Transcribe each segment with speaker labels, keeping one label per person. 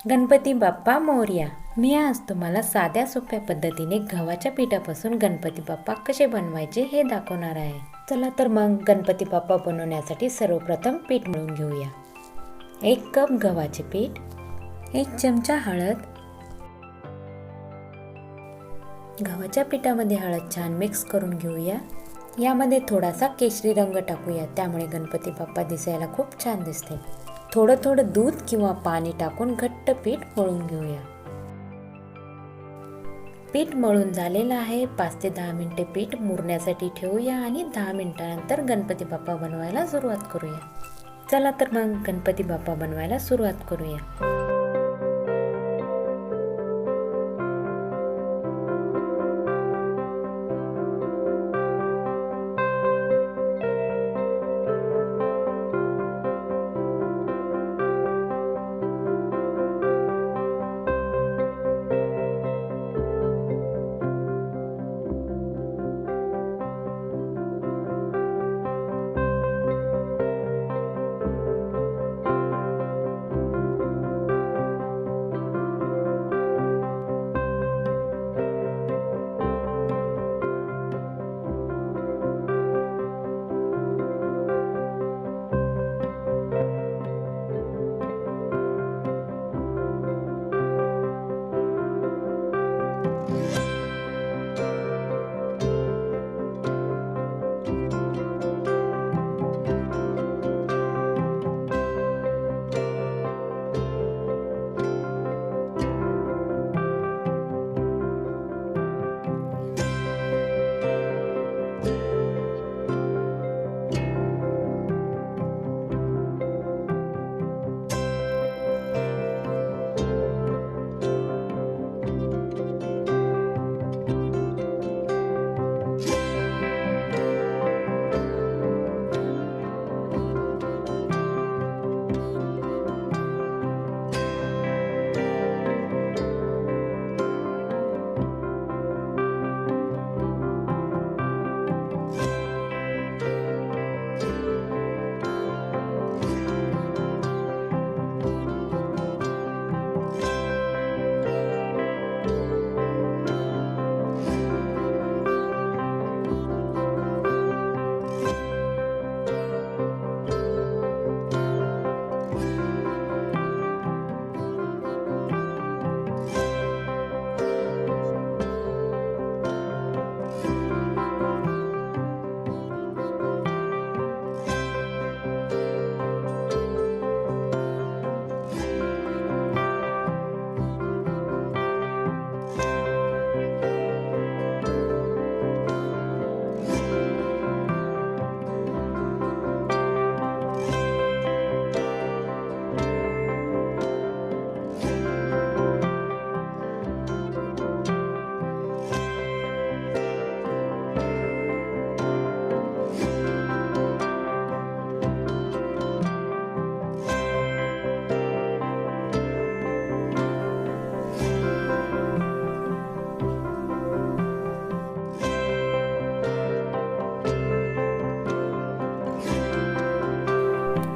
Speaker 1: गणपती बाप्पा मोरया। मी आज तुम्हाला साध्या सोप्या पद्धतीने गव्हाच्या पिठापासून गणपती बाप्पा कसे बनवायचे हे दाखवणार आहे। चला तर मग गणपती बाप्पा बनवण्यासाठी सर्वप्रथम पीठ मळून घेऊया। 1 कप गव्हाचे पीठ, 1 चमचा हळद। गव्हाच्या पिठामध्ये हळद छान मिक्स करून घेऊया। यामध्ये थोडासा केशरी रंग टाकूया, त्यामुळे गणपती बाप्पा दिसायला खूप छान दिसते। थोडं थोडं दूध किंवा पाणी टाकून घट्ट पीठ मळून घेऊया। पीठ मळून झालेलं आहे। 5 ते 10 मिनिटे पीठ मुरण्यासाठी ठेवूया आणि 10 मिनिटांनंतर गणपती बाप्पा बनवायला सुरुवात करूया। चला तर मग गणपती बाप्पा बनवायला सुरुवात करूया।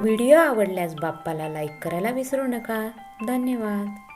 Speaker 1: व्हिडिओ आवडल्यास बाप्पाला लाईक करायला विसरू नका। धन्यवाद।